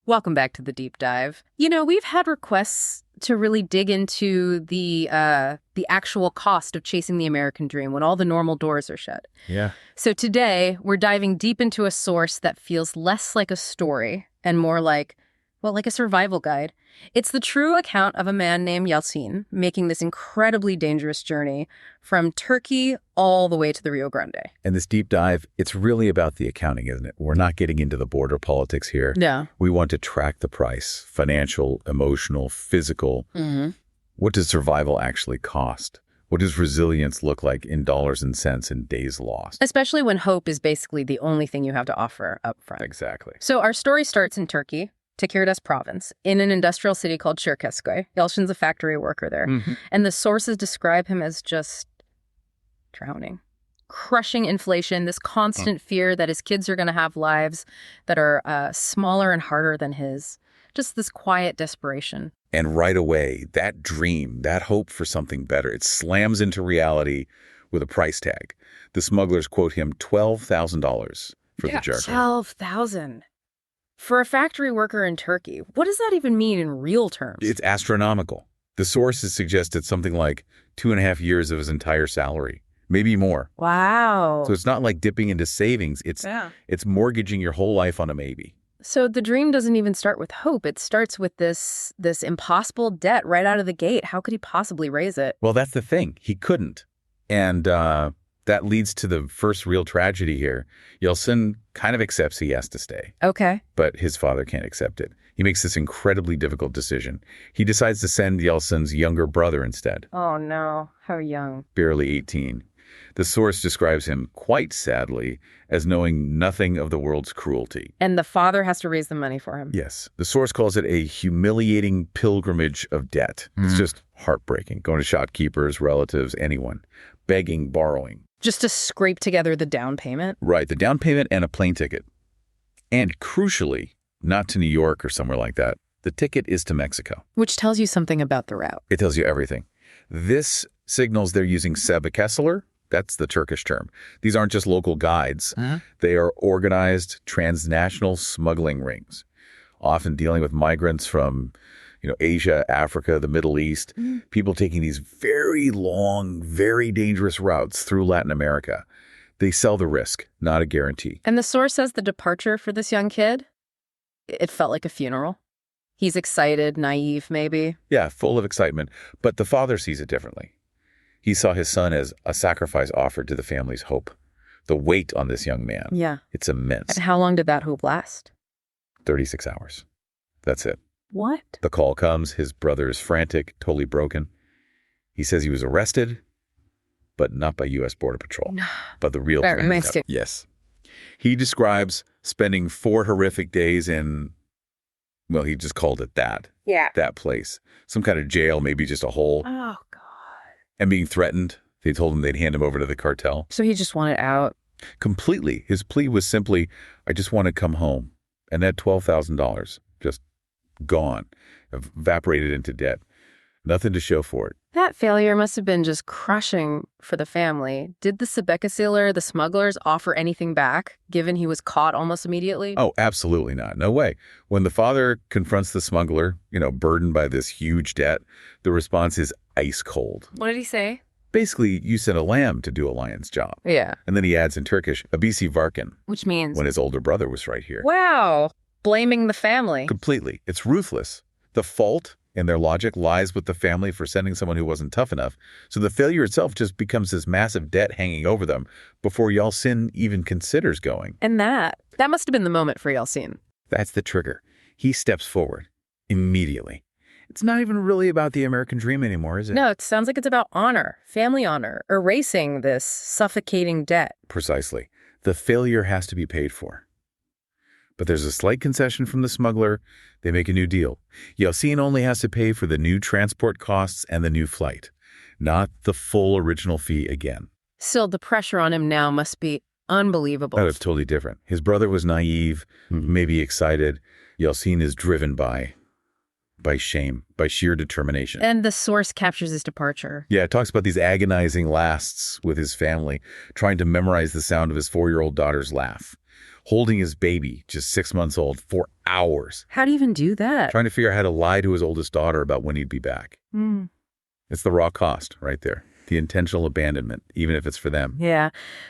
Welcome back to the deep dive. You know, we've had requests to really dig into the actual cost of chasing the American dream when all the normal doors are shut. Yeah. So today, we're diving deep into a source that feels less like a story and more like, well, like a survival guide. It's the true account of a man named Yalçın making this incredibly dangerous journey from Turkey all the way to the Rio Grande. And this deep dive, it's really about the accounting, isn't it? We're not getting into the border politics here. Yeah. We want to track the price, financial, emotional, physical. Mm-hmm. What does survival actually cost? What does resilience look like in dollars and cents and days lost? Especially when hope is basically the only thing you have to offer up front. Exactly. So our story starts in Turkey, Tekirdağ province, in an industrial city called Çerkezköy. Yalçın's a factory worker there. Mm-hmm. And the sources describe him as just drowning. Crushing inflation, this constant fear that his kids are going to have lives that are smaller and harder than his. Just this quiet desperation. And right away, that dream, that hope for something better, it slams into reality with a price tag. The smugglers quote him $12,000 for the jerky. $12,000. For a factory worker in Turkey, what does that even mean in real terms? It's astronomical. The sources suggested something like 2.5 years of his entire salary, maybe more. Wow. So it's not like dipping into savings. It's mortgaging your whole life on a maybe. So the dream doesn't even start with hope. It starts with this impossible debt right out of the gate. How could he possibly raise it? Well, that's the thing. He couldn't. And that leads to the first real tragedy here. Yalçın kind of accepts he has to stay. Okay. But his father can't accept it. He makes this incredibly difficult decision. He decides to send Yalçın's younger brother instead. Oh, no. How young. Barely 18. The source describes him, quite sadly, as knowing nothing of the world's cruelty. And the father has to raise the money for him. Yes. The source calls it a humiliating pilgrimage of debt. It's just heartbreaking. Going to shopkeepers, relatives, anyone. Begging, borrowing. Just to scrape together the down payment? Right. The down payment and a plane ticket. And crucially, not to New York or somewhere like that. The ticket is to Mexico. Which tells you something about the route. It tells you everything. This signals they're using Sebekesseler. That's the Turkish term. These aren't just local guides. They are organized transnational smuggling rings, often dealing with migrants from, Asia, Africa, the Middle East, people taking these very long, very dangerous routes through Latin America. They sell the risk, not a guarantee. And the source says the departure for this young kid, it felt like a funeral. He's excited, naive, maybe. Yeah, full of excitement. But the father sees it differently. He saw his son as a sacrifice offered to the family's hope. The weight on this young man. Yeah. It's immense. And how long did that hope last? 36 hours. That's it. What? The call comes. His brother is frantic, totally broken. He says he was arrested, but not by U.S. Border Patrol, but the real Very Mexican. Yes. He describes spending 4 horrific days in, well, he just called it that. Yeah. That place. Some kind of jail, maybe just a hole. Oh, God. And being threatened. They told him they'd hand him over to the cartel. So he just wanted out? Completely. His plea was simply, I just want to come home. And that $12,000, just gone, evaporated into debt. Nothing to show for it. That failure must have been just crushing for the family. Did the Sebekesseler, the smugglers, offer anything back, given he was caught almost immediately? Oh, absolutely not. No way. When the father confronts the smuggler, burdened by this huge debt, the response is ice cold. What did he say? Basically, you sent a lamb to do a lion's job. Yeah. And then he adds in Turkish, abisi varken. Which means? When his older brother was right here. Wow. Blaming the family. Completely. It's ruthless. The fault in their logic lies with the family for sending someone who wasn't tough enough. So the failure itself just becomes this massive debt hanging over them before Yalçın even considers going. And that must have been the moment for Yalçın. That's the trigger. He steps forward immediately. It's not even really about the American dream anymore, is it? No, it sounds like it's about honor, family honor, erasing this suffocating debt. Precisely. The failure has to be paid for. But there's a slight concession from the smuggler. They make a new deal. Yalçın only has to pay for the new transport costs and the new flight, not the full original fee again. Still, the pressure on him now must be unbelievable. Oh, it's totally different. His brother was naive, maybe excited. Yalçın is driven by shame, by sheer determination. And the source captures his departure. Yeah, it talks about these agonizing lasts with his family, trying to memorize the sound of his 4-year-old daughter's laugh. holding his baby, just 6 months old, for hours. How do you even do that? Trying to figure out how to lie to his oldest daughter about when he'd be back. It's the raw cost right there. The intentional abandonment, even if it's for them. Yeah.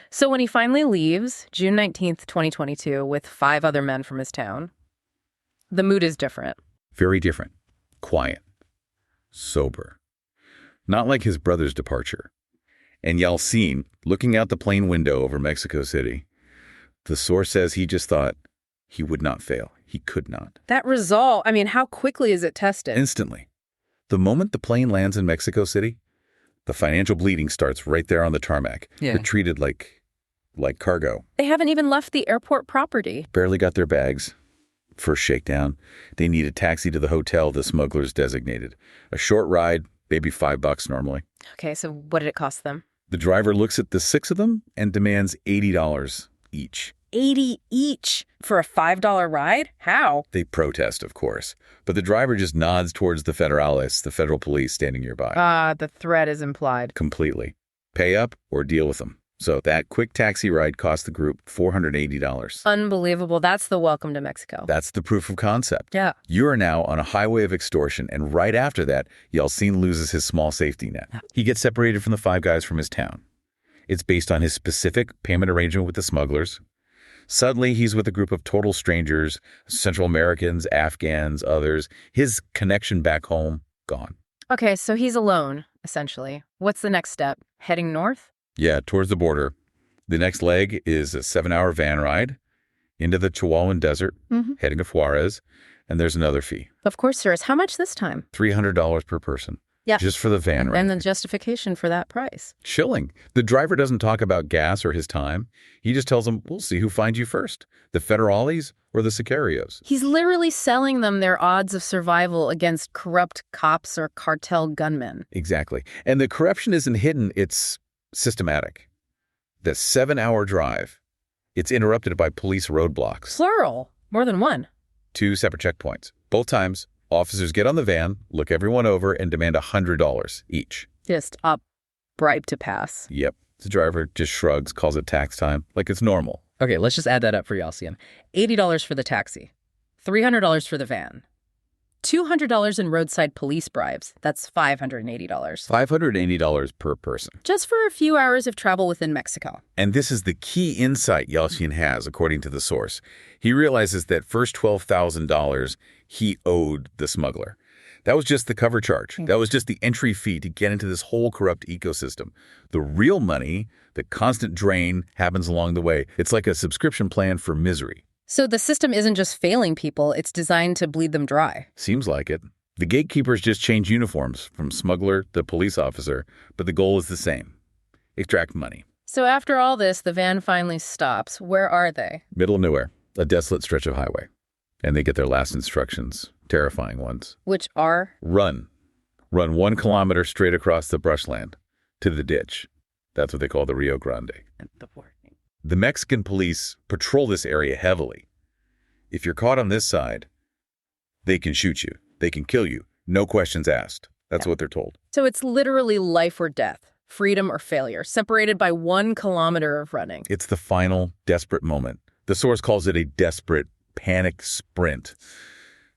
So when he finally leaves, June 19th, 2022, with 5 other men from his town, the mood is different. Very different. Quiet. Sober. Not like his brother's departure. And Yalçın, looking out the plane window over Mexico City, the source says he just thought he would not fail. He could not. That resolve, I mean, how quickly is it tested? Instantly. The moment the plane lands in Mexico City, the financial bleeding starts right there on the tarmac. Yeah. They're treated like cargo. They haven't even left the airport property. Barely got their bags. First shakedown. They need a taxi to the hotel the smugglers designated. A short ride, maybe $5 normally. Okay, so what did it cost them? The driver looks at the 6 of them and demands $80 each. 80 each for a $5 ride? How? They protest, of course. But the driver just nods towards the federales, the federal police standing nearby. The threat is implied. Completely. Pay up or deal with them. So that quick taxi ride cost the group $480. Unbelievable. That's the welcome to Mexico. That's the proof of concept. Yeah. You are now on a highway of extortion, and right after that, Yalçın loses his small safety net. He gets separated from the 5 guys from his town. It's based on his specific payment arrangement with the smugglers. Suddenly, he's with a group of total strangers, Central Americans, Afghans, others. His connection back home, gone. Okay, so he's alone, essentially. What's the next step? Heading north? Yeah, towards the border. The next leg is a 7-hour van ride into the Chihuahuan Desert, heading to Juarez, and there's another fee. Of course there is. How much this time? $300 per person. Yeah. Just for the van ride. And the justification for that price. Chilling. The driver doesn't talk about gas or his time. He just tells them, we'll see who finds you first, the federales or the sicarios. He's literally selling them their odds of survival against corrupt cops or cartel gunmen. Exactly. And the corruption isn't hidden, it's systematic. The 7-hour drive, it's interrupted by police roadblocks. Plural. More than one. 2 separate checkpoints. Both times, officers get on the van, look everyone over, and demand $100 each. Just a bribe to pass. Yep. The driver just shrugs, calls it tax time, like it's normal. Okay, let's just add that up for Yalçın. $80 for the taxi. $300 for the van. $200 in roadside police bribes. That's $580. $580 per person. Just for a few hours of travel within Mexico. And this is the key insight Yalçın has, according to the source. He realizes that first $12,000 he owed the smuggler. That was just the cover charge. That was just the entry fee to get into this whole corrupt ecosystem. The real money, the constant drain, happens along the way. It's like a subscription plan for misery. So the system isn't just failing people, it's designed to bleed them dry. Seems like it. The gatekeepers just change uniforms from smuggler to police officer, but the goal is the same. Extract money. So after all this, the van finally stops. Where are they? Middle of nowhere, a desolate stretch of highway. And they get their last instructions, terrifying ones. Which are? Run. Run 1 kilometer straight across the brushland to the ditch. That's what they call the Rio Grande. The Mexican police patrol this area heavily. If you're caught on this side, they can shoot you. They can kill you. No questions asked. That's what they're told. So it's literally life or death, freedom or failure, separated by 1 kilometer of running. It's the final, desperate moment. The source calls it a desperate panic sprint.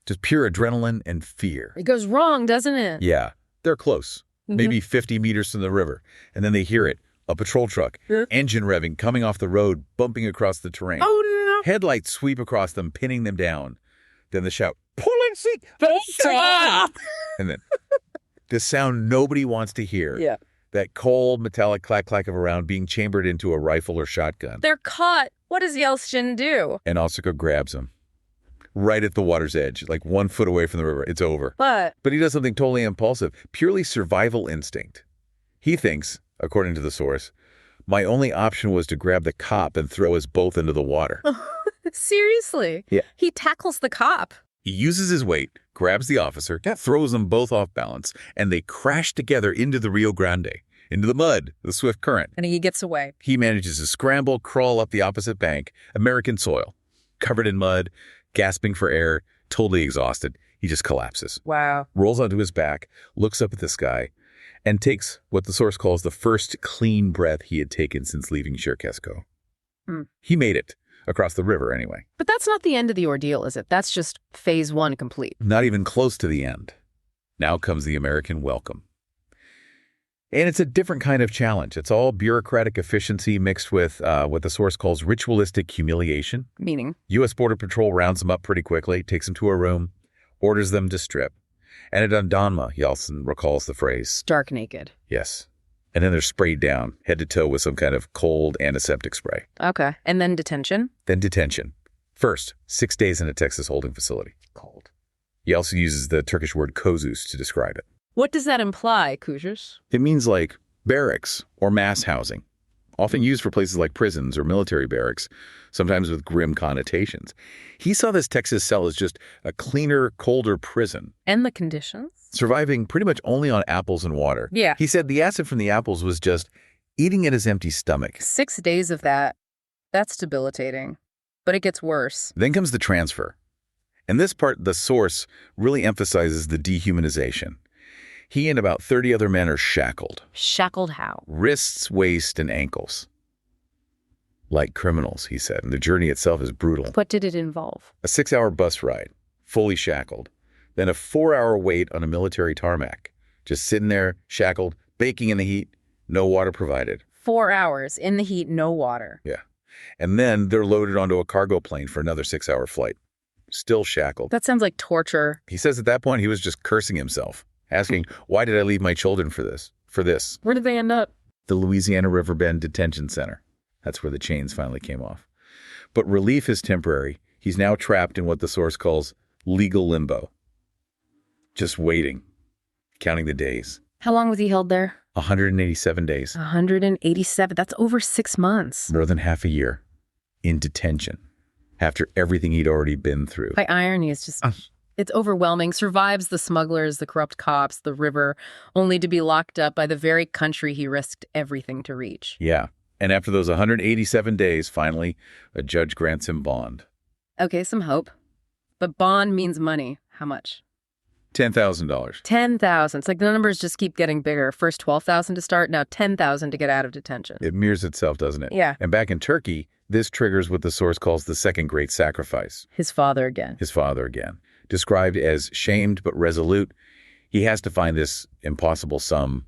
Just pure adrenaline and fear. It goes wrong, doesn't it? Yeah, they're close. Maybe 50 meters from the river. And then they hear it. A patrol truck, engine revving, coming off the road, bumping across the terrain. Oh, no. Headlights sweep across them, pinning them down. Then the shout, pull in seat! And then the sound nobody wants to hear. Yeah. That cold, metallic clack-clack of a round being chambered into a rifle or shotgun. They're caught. What does Yalçın do? And Osaka grabs him. Right at the water's edge, like 1 foot away from the river. It's over. But he does something totally impulsive, purely survival instinct. He thinks, according to the source, my only option was to grab the cop and throw us both into the water. seriously? Yeah. He tackles the cop. He uses his weight, grabs the officer, throws them both off balance, and they crash together into the Rio Grande, into the mud, the swift current. And he gets away. He manages to scramble, crawl up the opposite bank, American soil, covered in mud, gasping for air, totally exhausted. He just collapses. Wow. Rolls onto his back, looks up at the sky, and takes what the source calls the first clean breath he had taken since leaving Çerkezköy. He made it. across the river anyway. But that's not the end of the ordeal, is it? That's just phase 1 complete. Not even close to the end. Now comes the American welcome. And it's a different kind of challenge. It's all bureaucratic efficiency mixed with what the source calls ritualistic humiliation. Meaning? U.S. Border Patrol rounds them up pretty quickly, takes them to a room, orders them to strip. And at Undonma, Yalçın recalls the phrase. Stark naked. Yes. And then they're sprayed down, head to toe with some kind of cold antiseptic spray. Okay. And then detention? Then detention. First, 6 days in a Texas holding facility. Cold. Yalçın uses the Turkish word kozus to describe it. What does that imply, Kujers? It means like barracks or mass housing, often used for places like prisons or military barracks, sometimes with grim connotations. He saw this Texas cell as just a cleaner, colder prison. And the conditions? Surviving pretty much only on apples and water. Yeah. He said the acid from the apples was just eating at his empty stomach. 6 days of that. That's debilitating. But it gets worse. Then comes the transfer. And this part, the source, really emphasizes the dehumanization. He and about 30 other men are shackled. Shackled how? Wrists, waist, and ankles. Like criminals, he said, and the journey itself is brutal. What did it involve? A 6-hour bus ride, fully shackled. Then a 4-hour wait on a military tarmac. Just sitting there, shackled, baking in the heat, no water provided. 4 hours in the heat, no water. Yeah. And then they're loaded onto a cargo plane for another 6-hour flight. Still shackled. That sounds like torture. He says at that point he was just cursing himself, asking, why did I leave my children for this? Where did they end up? The Louisiana Riverbend Detention Center. That's where the chains finally came off. But relief is temporary. He's now trapped in what the source calls legal limbo. Just waiting, counting the days. How long was he held there? 187 days. 187. That's over 6 months. More than half a year in detention after everything he'd already been through. By irony, it's just... It's overwhelming. Survives the smugglers, the corrupt cops, the river, only to be locked up by the very country he risked everything to reach. Yeah. And after those 187 days, finally, a judge grants him bond. Okay, some hope. But bond means money. How much? $10,000. $10,000. It's like the numbers just keep getting bigger. First $12,000 to start, now $10,000 to get out of detention. It mirrors itself, doesn't it? Yeah. And back in Turkey, this triggers what the source calls the second great sacrifice. His father again. His father again. Described as shamed but resolute, he has to find this impossible sum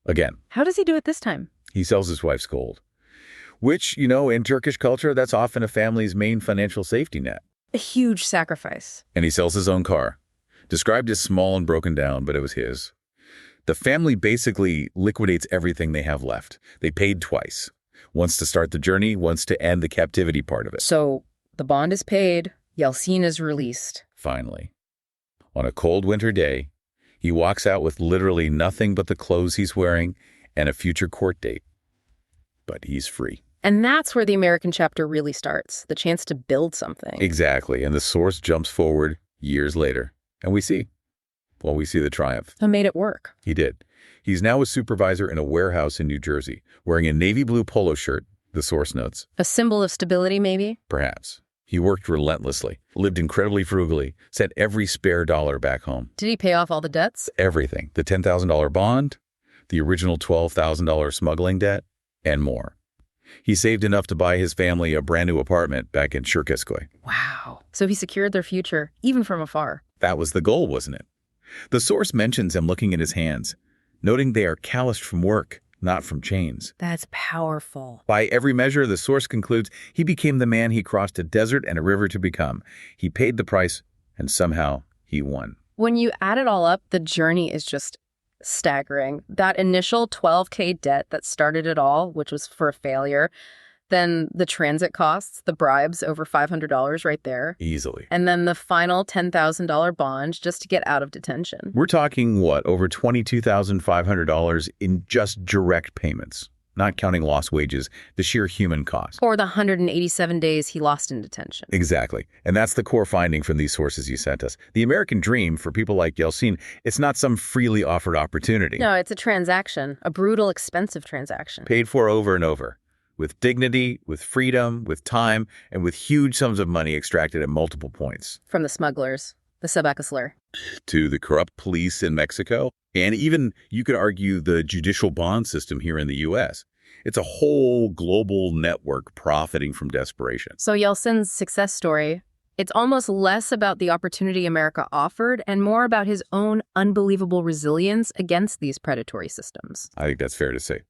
again. How does he do it this time? He sells his wife's gold, which, in Turkish culture, that's often a family's main financial safety net. A huge sacrifice. And he sells his own car, described as small and broken down, but it was his. The family basically liquidates everything they have left. They paid twice, once to start the journey, once to end the captivity part of it. So the bond is paid, Yalçın is released. Finally, on a cold winter day, he walks out with literally nothing but the clothes he's wearing and a future court date. But he's free. And that's where the American chapter really starts, the chance to build something. Exactly. And the source jumps forward years later. And we see the triumph. Who made it work? He did. He's now a supervisor in a warehouse in New Jersey, wearing a navy blue polo shirt, the source notes. A symbol of stability, maybe? Perhaps. He worked relentlessly, lived incredibly frugally, sent every spare dollar back home. Did he pay off all the debts? Everything. The $10,000 bond, the original $12,000 smuggling debt, and more. He saved enough to buy his family a brand new apartment back in Çerkezköy. Wow. So he secured their future, even from afar. That was the goal, wasn't it? The source mentions him looking at his hands, noting they are calloused from work, not from chains. That's powerful. By every measure, the source concludes he became the man he crossed a desert and a river to become. He paid the price, and somehow he won. When you add it all up, the journey is just staggering. That initial $12K debt that started it all, which was for a failure, then the transit costs, the bribes, over $500 right there. Easily. And then the final $10,000 bond just to get out of detention. We're talking, over $22,500 in just direct payments, not counting lost wages, the sheer human cost. Or the 187 days he lost in detention. Exactly. And that's the core finding from these sources you sent us. The American dream for people like Yalçın, it's not some freely offered opportunity. No, it's a transaction, a brutal, expensive transaction. Paid for over and over. With dignity, with freedom, with time, and with huge sums of money extracted at multiple points. From the smugglers, the smuggler, to the corrupt police in Mexico, and even, you could argue, the judicial bond system here in the U.S. It's a whole global network profiting from desperation. So Yalçın's success story, it's almost less about the opportunity America offered and more about his own unbelievable resilience against these predatory systems. I think that's fair to say.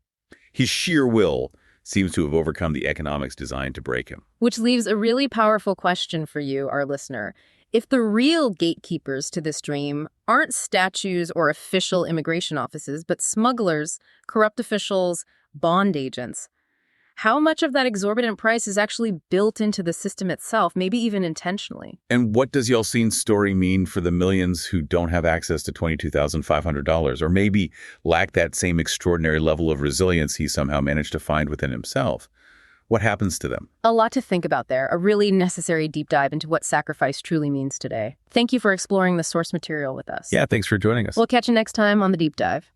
His sheer will seems to have overcome the economics designed to break him. Which leaves a really powerful question for you, our listener. If the real gatekeepers to this dream aren't statues or official immigration offices, but smugglers, corrupt officials, bond agents, how much of that exorbitant price is actually built into the system itself, maybe even intentionally? And what does Yalçın's story mean for the millions who don't have access to $22,500 or maybe lack that same extraordinary level of resilience he somehow managed to find within himself? What happens to them? A lot to think about there, a really necessary deep dive into what sacrifice truly means today. Thank you for exploring the source material with us. Yeah, thanks for joining us. We'll catch you next time on The Deep Dive.